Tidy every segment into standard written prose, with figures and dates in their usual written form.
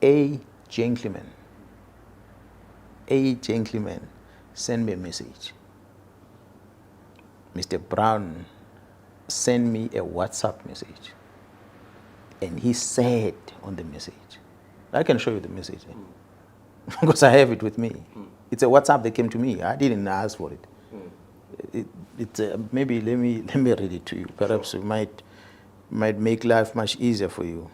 a gentleman sent me a message. Mr. Brown sent me a WhatsApp message. And he said on the message, I can show you the message, because I have it with me. It's a WhatsApp that came to me. I didn't ask for it. Maybe let me read it to you. Perhaps it might make life much easier for you.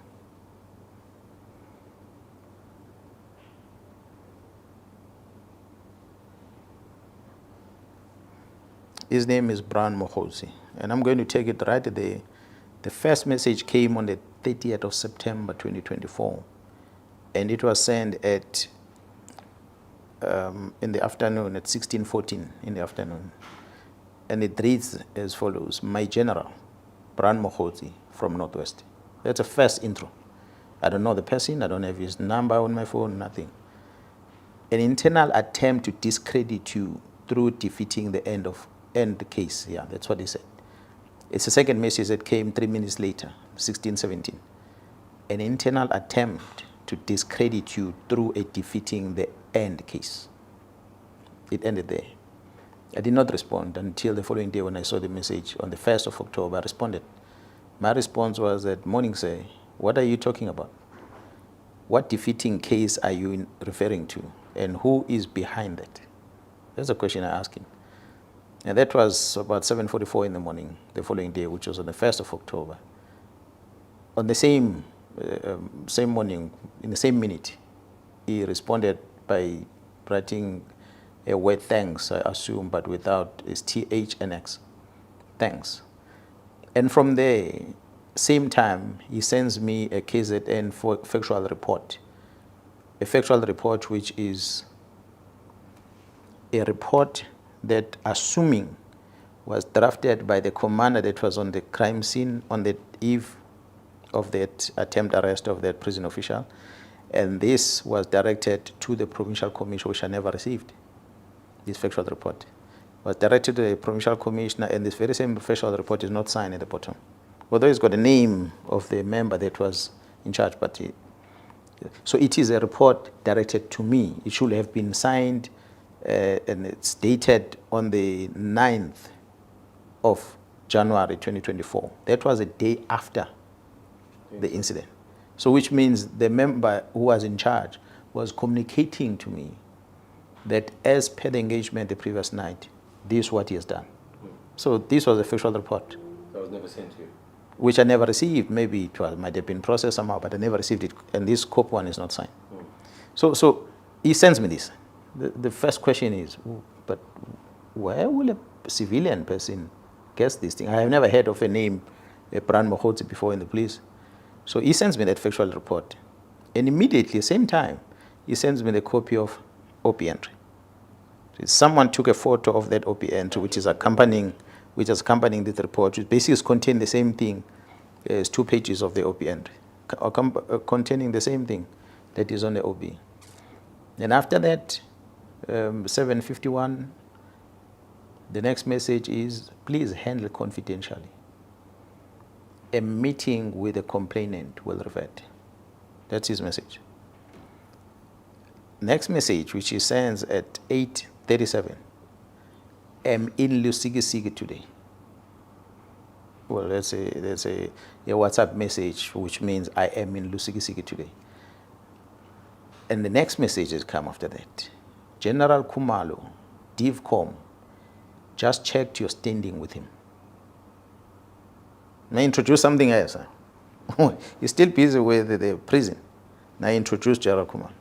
His name is Brown Mokgotsi, and I'm going to take it right there. The first message came on the 30th of September 2024, and it was sent at in the afternoon at 16:14 in the afternoon, and it reads as follows: My General, Brown Mokgotsi from Northwest. That's a first intro. I don't know the person. I don't have his number on my phone. Nothing. An internal attempt to discredit you through defeating the end case. Yeah, that's what he said. It's a second message that came 3 minutes later, 16:17. An internal attempt to discredit you through a defeating the end case. It ended there. I did not respond until the following day when I saw the message on the 1st of October. I responded. My response was that, morning, sir, what are you talking about? What defeating case are you referring to? And who is behind that? That's a question I asked him. And that was about 7:44 in the morning, the following day, which was on the 1st of October. On the same morning, in the same minute, he responded by writing a word thanks, I assume, but without his TH and X. Thanks. And from there, same time, he sends me a KZN factual report. A factual report which is a report that, assuming, was drafted by the commander that was on the crime scene on the eve of that attempt arrest of that prison official. And this was directed to the provincial commission, which I never received. This factual report was directed to the provincial commissioner, and this very same factual report is not signed at the bottom. Although it's got the name of the member that was in charge, but so it is a report directed to me. It should have been signed, and it's dated on the 9th of January 2024. That was a day after the incident. So which means the member who was in charge was communicating to me that as per the engagement the previous night, this is what he has done. So this was a factual report. That was never sent to you? Which I never received. Maybe it might have been processed somehow, but I never received it. And this COP one is not signed. So he sends me this. The first question is, but where will a civilian person guess this thing? I have never heard of a name, Brown Mokgotsi, before in the police. So he sends me that factual report. And immediately, same time, he sends me the copy of OP entry. Someone took a photo of that OP entry, which is accompanying this report, which basically contains the same thing as 2 pages of the OP entry, containing the same thing that is on the OP. And after that, 7:51, the next message is, please handle confidentially. A meeting with the complainant will revert. That's his message. Next message, which he sends at 8:37, am in Lusikisiki today. Well, that's a WhatsApp message, which means I am in Lusikisiki today. And the next messages come after that. General Khumalo, DivCom, just checked your standing with him. Now introduce something else. He's still busy with the prison. Now introduce General Khumalo.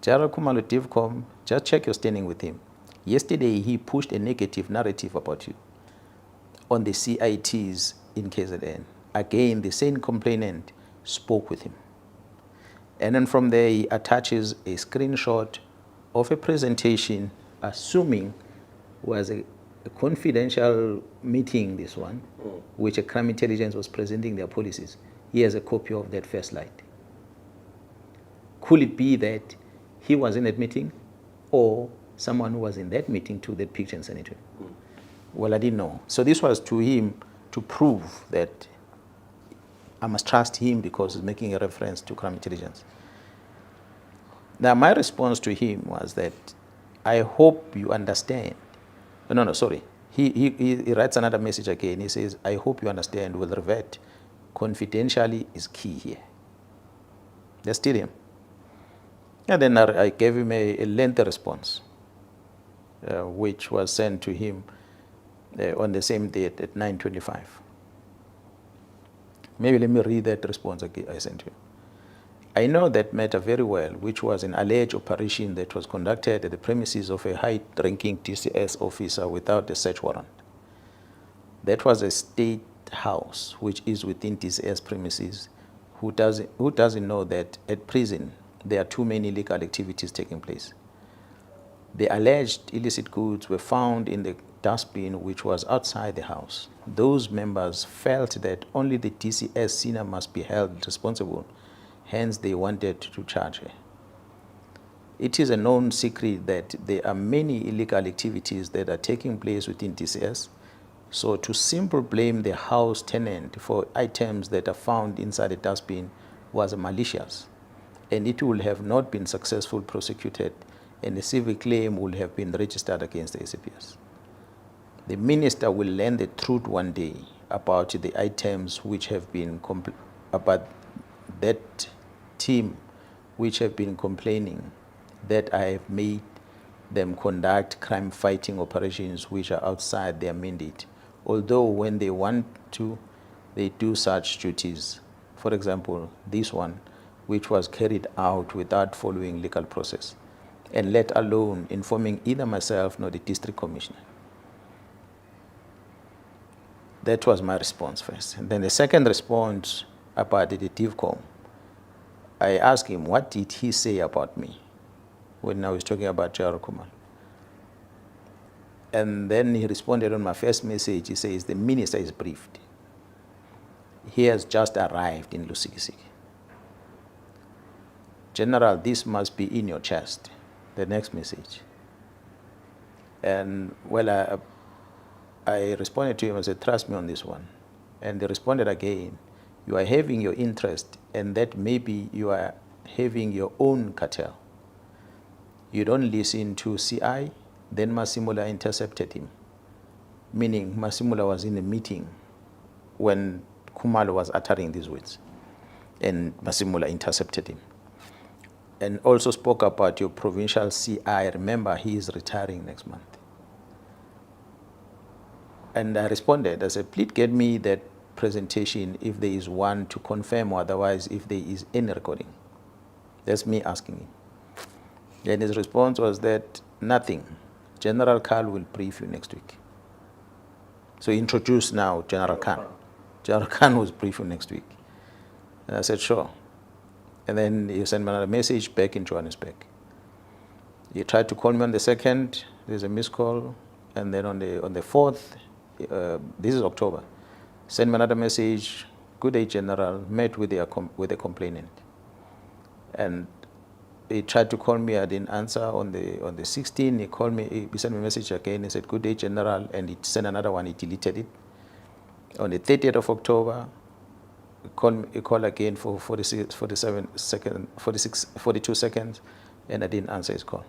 General Khumalo, DivCom, just check your standing with him. Yesterday, he pushed a negative narrative about you on the CITs in KZN. Again, the same complainant spoke with him. And then from there, he attaches a screenshot of a presentation, assuming was a confidential meeting, this one, which a crime intelligence was presenting their policies. He has a copy of that first slide. Could it be that he was in that meeting, or someone who was in that meeting took that picture and sent it to him? Well, I didn't know. So this was to him to prove that I must trust him because he's making a reference to crime intelligence. Now, my response to him was that I hope you understand. No, sorry. He writes another message again. He says, I hope you understand, will revert. Confidentially is key here. That's still him. And then I gave him a lengthy response, which was sent to him on the same date at 9:25. Maybe let me read that response again I sent to him. I know that matter very well, which was an alleged operation that was conducted at the premises of a high-ranking TCS officer without a search warrant. That was a state house, which is within TCS premises. Who doesn't know that at prison there are too many illegal activities taking place? The alleged illicit goods were found in the dustbin which was outside the house. Those members felt that only the TCS senior must be held responsible, hence they wanted to charge her. It is a known secret that there are many illegal activities that are taking place within TCS, so to simply blame the house tenant for items that are found inside the dustbin was malicious, and it would have not been successfully prosecuted, and a civil claim would have been registered against the ACPS. The minister will learn the truth one day about the items which have been about that team which have been complaining that I have made them conduct crime-fighting operations which are outside their mandate, although when they want to, they do such duties. For example, this one, which was carried out without following legal process, and let alone informing either myself nor the district commissioner. That was my response first. And then the second response about the DIVCOM, I asked him, what did he say about me when I was talking about Jaro Kumar? And then he responded on my first message. He says, the minister is briefed. He has just arrived in Lusikisiki. General, this must be in your chest. The next message. And well, I responded to him and said, trust me on this one. And he responded again, you are having your interest, and that maybe you are having your own cartel. You don't listen to CI. Then Masimula intercepted him, meaning Masimula was in a meeting when Khumalo was uttering these words, and Masimula intercepted him. And also spoke about your provincial CI. Remember, he is retiring next month. And I responded, I said, please get me that presentation if there is one to confirm, or otherwise if there is any recording. That's me asking him. And his response was that nothing. General Khan will brief you next week. So introduce now General Khan. General Khan was brief you next week. And I said, sure. And then he sent me another message back in Johannesburg. He tried to call me on the 2nd. There's a missed call. And then on the 4th, this is October, sent me another message. Good day, General. Met with the complainant. And he tried to call me. I didn't answer. On the 16th, he called me. He sent me a message again. He said, good day, General. And he sent another one. He deleted it. On the 30th of October, he called again for 42 seconds, and I didn't answer his call.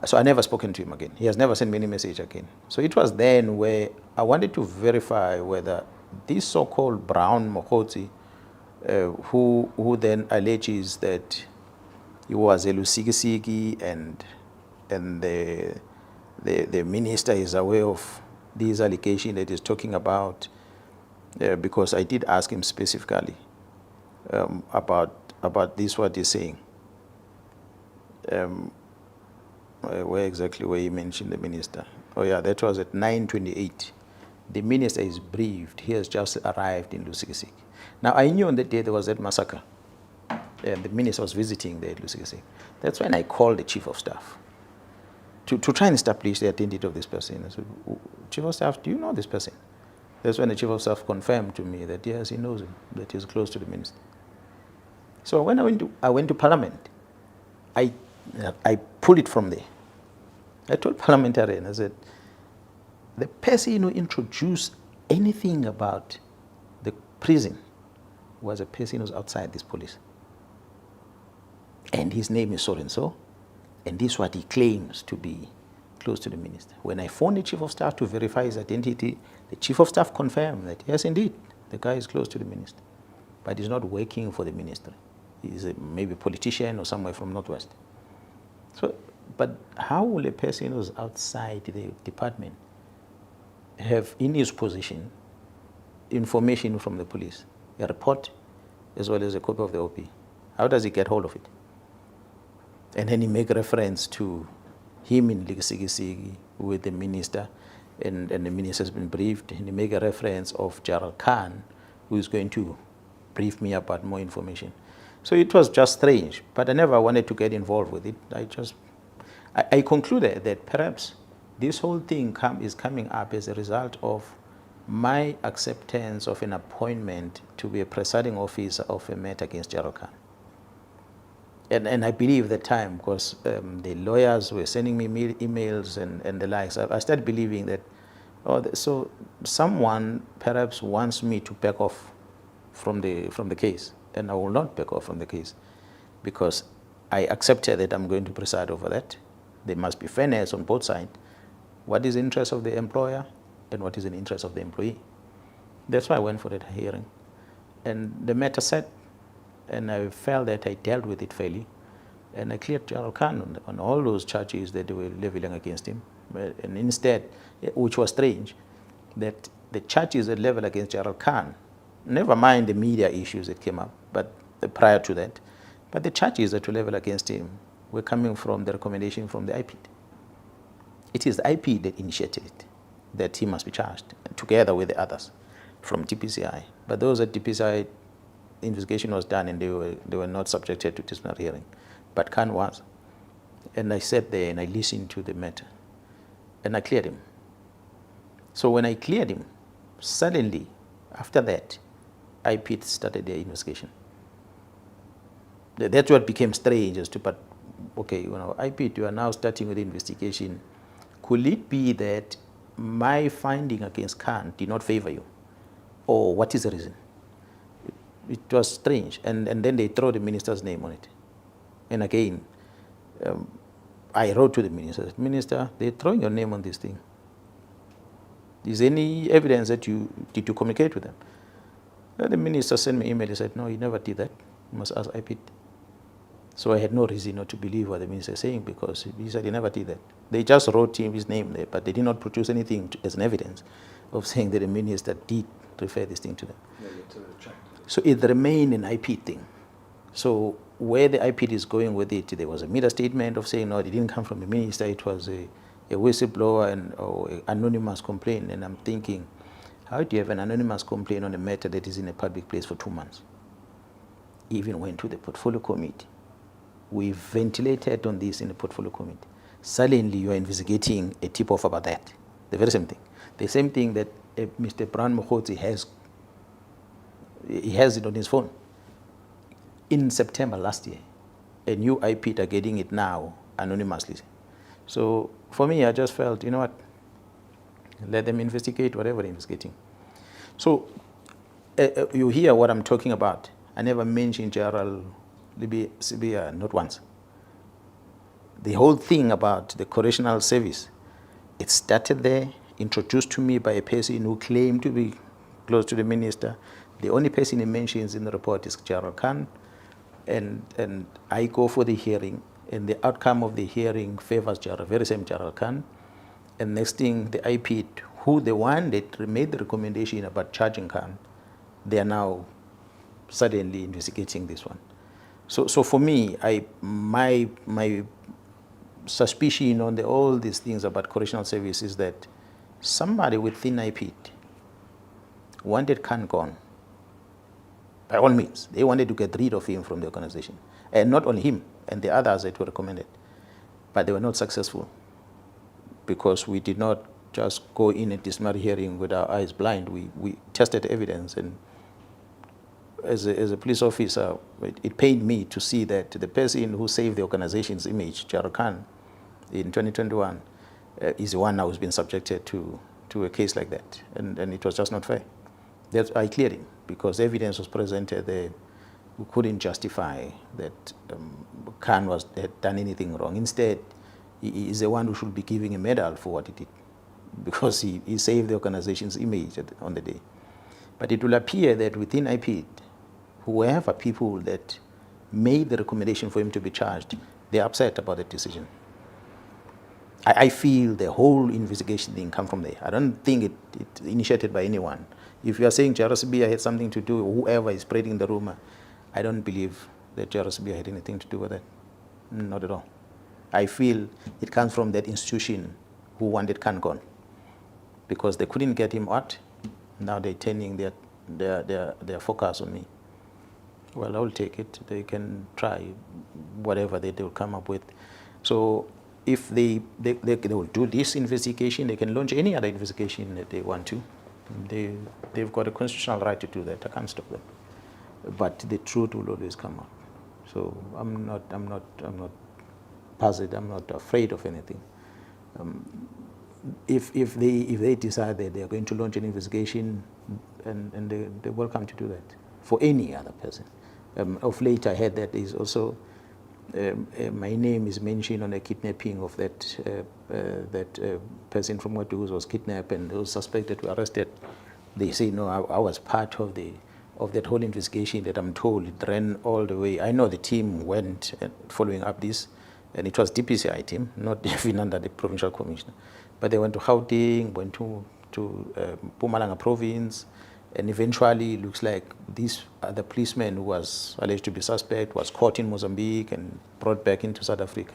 So I never spoken to him again. He has never sent me any message again. So it was then where I wanted to verify whether this so-called Brown Mokgotsi, who then alleges that he was a Lusikisiki and the minister is aware of these allegations that he's talking about, because I did ask him specifically about this, what he's saying. Where exactly where he mentioned the minister? Oh yeah, that was at 9:28. The minister is briefed. He has just arrived in Lusikisiki. Now I knew on that day there was that massacre, and the minister was visiting there at Lusikisiki. That's when I called the chief of staff to try and establish the identity of this person. I said, chief of staff, do you know this person? That's when the chief of staff confirmed to me that yes, he knows him, that he's close to the minister. So when I went to Parliament, I pulled it from there. I told parliamentarians, I said, the person who introduced anything about the prison was a person who's outside this police. and his name is so and so, and this is what he claims to be close to the minister. When I phoned the chief of staff to verify his identity, the chief of staff confirmed that yes, indeed, the guy is close to the minister, but he's not working for the ministry. He's maybe a politician or somewhere from Northwest. So, but how will a person who's outside the department have in his possession information from the police, a report as well as a copy of the OP? How does he get hold of it? And then he make reference to him in Ligisigisi with the minister, and the minister has been briefed, and he make a reference of Gerald Khan, who is going to brief me about more information. So it was just strange, but I never wanted to get involved with it. I concluded that perhaps this whole thing is coming up as a result of my acceptance of an appointment to be a presiding officer of a matter against Gerald Khan. And I believe at the time, because the lawyers were sending me emails and the likes, I started believing that, so someone perhaps wants me to back off from the case, and I will not back off from the case, because I accepted that I'm going to preside over that. There must be fairness on both sides. What is the interest of the employer and what is the interest of the employee? That's why I went for that hearing. And the matter set, and I felt that I dealt with it fairly, and I cleared Gerald Khan on all those charges that they were leveling against him. And instead, which was strange, that the charges that level against Gerald Khan, never mind the media issues that came up, but prior to that, but the charges that were leveled against him were coming from the recommendation from the IPID. It is the IPID that initiated it, that he must be charged, together with the others from DPCI. But those at DPCI, investigation was done and they were not subjected to disciplinary hearing. But Khan was. And I sat there and I listened to the matter. And I cleared him. So when I cleared him, suddenly, after that, IPID started their investigation. That's what became strange as to, but okay, IPID, you are now starting with the investigation. Could it be that my finding against Khan did not favor you? Or what is the reason? It was strange. And then they throw the minister's name on it. And again, I wrote to the minister, Minister, they're throwing your name on this thing. Is there any evidence that did you communicate with them? The minister sent me an email. He said, no, he never did that. You must ask IPID. So I had no reason not to believe what the minister is saying, because he said he never did that. They just wrote his name there, but they did not produce anything as an evidence of saying that the minister did refer this thing to them. So it remained an IPID thing. So where the IPID is going with it, there was a media statement of saying, no, it didn't come from the minister, it was a whistleblower or an anonymous complaint. And I'm thinking, how do you have an anonymous complaint on a matter that is in a public place for 2 months? Even went to the portfolio committee. We ventilated on this in the portfolio committee. Suddenly you are investigating a tip-off about that. The very same thing. The same thing that Mr. Brown Mokgotsi has. He has it on his phone. In September last year, a new IPID are getting it now anonymously. So for me, I just felt, you know what, let them investigate whatever they're investigating. So you hear what I'm talking about. I never mentioned Gerald Sibia, not once. The whole thing about the correctional service, it started there, introduced to me by a person who claimed to be close to the minister. The only person he mentions in the report is Gerald Khan. And I go for the hearing, and the outcome of the hearing favors Gerald, very same Gerald Khan. And next thing, the IPID, who the one that made the recommendation about charging Khan, they are now suddenly investigating this one. So for me, my suspicion on all these things about correctional service is that somebody within IPID wanted Khan gone. By all means, they wanted to get rid of him from the organization. And not only him, and the others that were recommended. But they were not successful, because we did not just go in a disciplinary hearing with our eyes blind. We tested evidence, and as a police officer, it pained me to see that the person who saved the organization's image, Gerald Khan, in 2021, is the one now who's been subjected to a case like that. And it was just not fair. I cleared him, because evidence was presented there who couldn't justify that Khan had done anything wrong. Instead, he is the one who should be giving a medal for what he did, because he saved the organization's image on the day. But it will appear that within IPID, whoever people that made the recommendation for him to be charged, they're upset about the decision. I feel the whole investigation thing come from there. I don't think it initiated by anyone. If you are saying Jairus Sibiya had something to do, whoever is spreading the rumor, I don't believe that Jairus Sibiya had anything to do with it. Not at all. I feel it comes from that institution who wanted Khan gone, because they couldn't get him out. Now they're turning their focus on me. Well, I'll take it. They can try whatever they will come up with. So if they will do this investigation, they can launch any other investigation that they want to. They've got a constitutional right to do that. I can't stop them. But the truth will always come out. So I'm not puzzled. I'm not afraid of anything. If they decide that they are going to launch an investigation, and they're welcome to do that for any other person. Of late, I heard that is also my name is mentioned on the kidnapping of that person from Watu who was kidnapped and those suspected were arrested. They say, no, I was part of that whole investigation that I'm told it ran all the way. I know the team went following up this, and it was DPCI team, not even under the provincial commissioner. But they went to Gauteng, went to Mpumalanga province, and eventually it looks like this other policeman who was alleged to be suspect was caught in Mozambique and brought back into South Africa.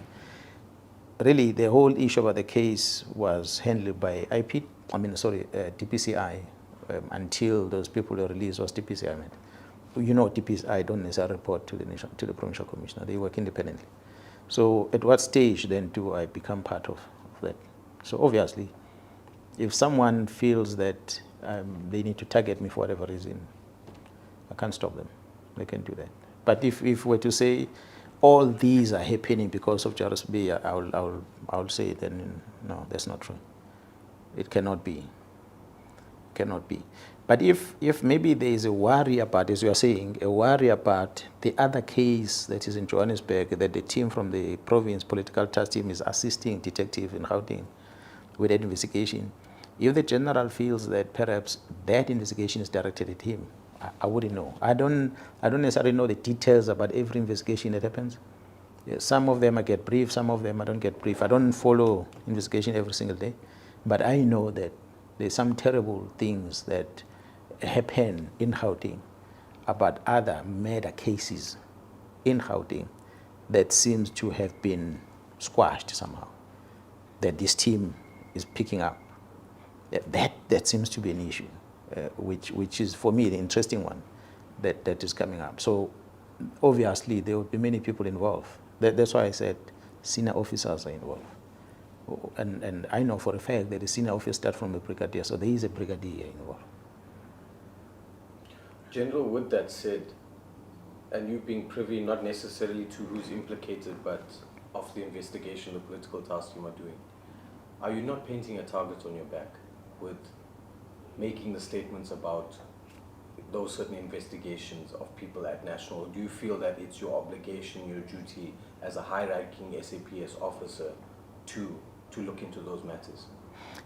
Really, the whole issue about the case was handled by DPCI until those people were released. Was DPCI meant? You know, DPCI don't necessarily report to the provincial commissioner. They work independently. So at what stage then do I become part of that? So obviously, if someone feels that they need to target me for whatever reason, I can't stop them. They can do that. But if we're to say all these are happening because of Jairus Sibiya, I'll say then no, that's not true. It cannot be. Cannot be. But if maybe there is a worry about, as you are saying, a worry about the other case that is in Johannesburg, that the team from the province political task team is assisting detective in Gauteng with that investigation, if the general feels that perhaps that investigation is directed at him, I wouldn't know. I don't necessarily know the details about every investigation that happens. Yeah, some of them I get brief, some of them I don't get brief. I don't follow investigation every single day, but I know that there's some terrible things that happen in Gauteng about other murder cases in Gauteng that seems to have been squashed somehow, that this team is picking up. That seems to be an issue, which is for me the interesting one that is coming up. So obviously there will be many people involved. That's why I said senior officers are involved. And I know for a fact that the senior officer starts from the brigadier, so there is a brigadier involved. General, with that said, and you being privy not necessarily to who's implicated, but of the investigation the political task team are doing, are you not painting a target on your back with making the statements about those certain investigations of people at national? Do you feel that it's your obligation, your duty as a high-ranking SAPS officer to look into those matters,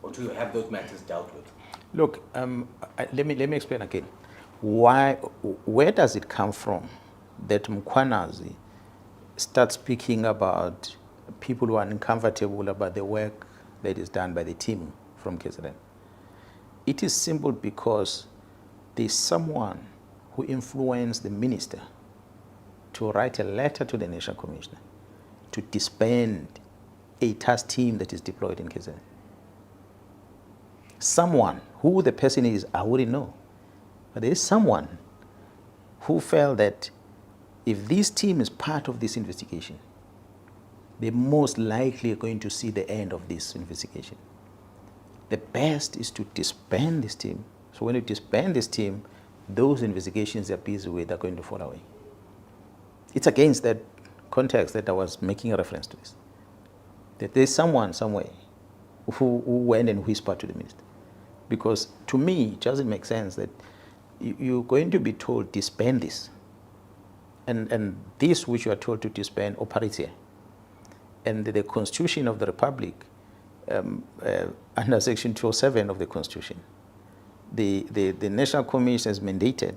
or to have those matters dealt with? Look, let me explain again. Where does it come from that Mkhwanazi starts speaking about people who are uncomfortable about the work that is done by the team from KZN? It is simple because there's someone who influenced the minister to write a letter to the National Commissioner to disband a task team that is deployed in KZN. Someone, who the person is, I wouldn't know. But there is someone who felt that if this team is part of this investigation, they're most likely going to see the end of this investigation. The best is to disband this team. So when you disband this team, those investigations they're busy with are going to fall away. It's against that context that I was making a reference to this. That there's someone somewhere who went and whispered to the minister. Because to me, it doesn't make sense that you're going to be told disband this. And this which you are told to disband operates here. And the Constitution of the Republic, under Section 207 of the Constitution, the National Commission is mandated,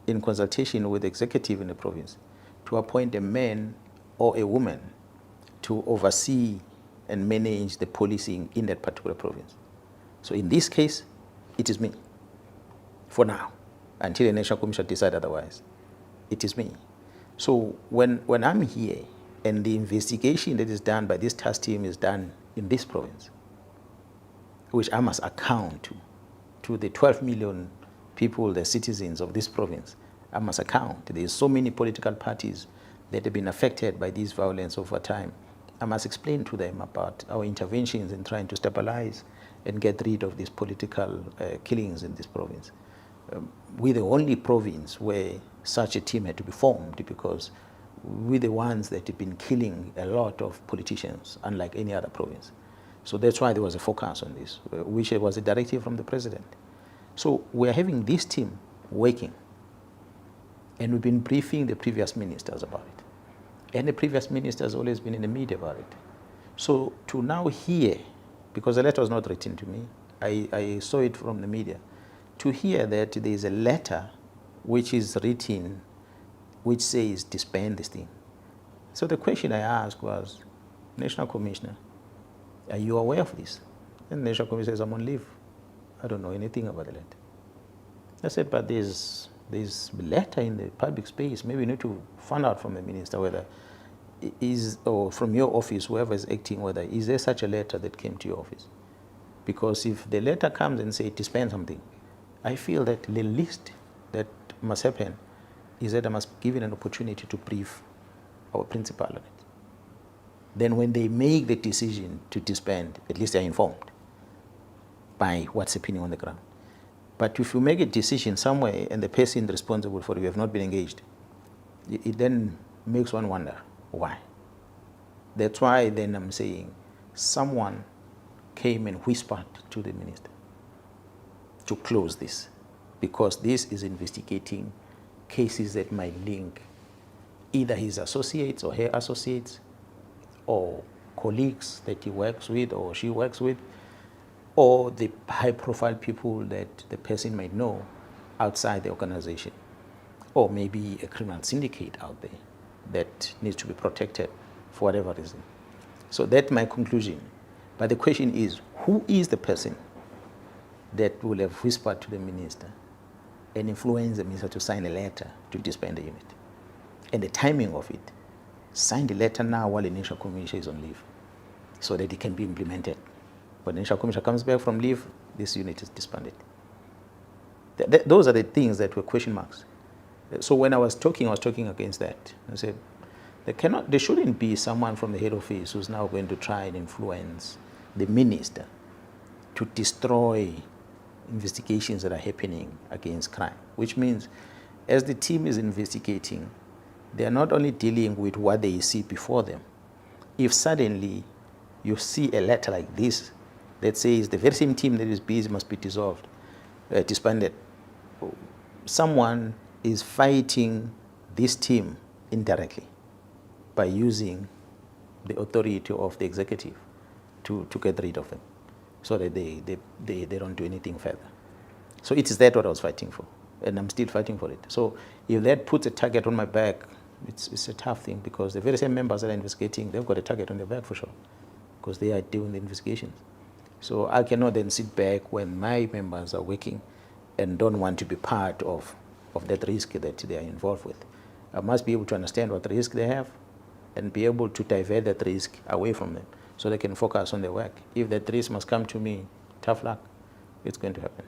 in consultation with the executive in the province, to appoint a man or a woman to oversee and manage the policing in that particular province. So in this case, it is me, for now, until the National Commission decides otherwise. It is me. So when I'm here and the investigation that is done by this task team is done in this province, which I must account to the 12 million people, the citizens of this province, I must account. There's so many political parties that have been affected by this violence over time. I must explain to them about our interventions in trying to stabilize and get rid of these political killings in this province. We're the only province where such a team had to be formed, because we're the ones that have been killing a lot of politicians, unlike any other province. So that's why there was a focus on this, which was a directive from the president. So we're having this team working, and we've been briefing the previous ministers about it. And the previous minister has always been in the media about it. So to now hear, because the letter was not written to me, I saw it from the media, to hear that there is a letter which is written which says disband this thing. So the question I asked was, National Commissioner, are you aware of this? And the National Commissioner says, I'm on leave. I don't know anything about the letter. I said, but there's letter in the public space. Maybe you need to find out from the minister whether is, or from your office, whoever is acting, whether is there such a letter that came to your office? Because if the letter comes and say disband something, I feel that the least that must happen is that I must give it an opportunity to brief our principal on it. Then when they make the decision to disband, at least they're informed by what's happening on the ground. But if you make a decision somewhere and the person responsible for it, you have not been engaged, it then makes one wonder why. That's why then I'm saying someone came and whispered to the minister to close this, because this is investigating cases that might link either his associates or her associates or colleagues that he works with or she works with, or the high-profile people that the person might know outside the organization, or maybe a criminal syndicate out there that needs to be protected for whatever reason. So that's my conclusion. But the question is, who is the person that will have whispered to the minister and influenced the minister to sign a letter to disband the unit? And the timing of it, sign the letter now while the National Commission is on leave, so that it can be implemented. When the National Commission comes back from leave, this unit is disbanded. Those are the things that were question marks. So when I was talking against that. I said, there shouldn't be someone from the head office who's now going to try and influence the minister to destroy investigations that are happening against crime, which means as the team is investigating, they are not only dealing with what they see before them. If suddenly you see a letter like this that says the very same team that is busy must be dissolved, disbanded, someone is fighting this team indirectly by using the authority of the executive to get rid of them, so that they don't do anything further. So it is that what I was fighting for, and I'm still fighting for it. So if that puts a target on my back, it's a tough thing, because the very same members that are investigating, they've got a target on their back for sure, because they are doing the investigations. So I cannot then sit back when my members are working and don't want to be part of that risk that they are involved with. I must be able to understand what risk they have and be able to divert that risk away from them so they can focus on their work. If that risk must come to me, tough luck, it's going to happen.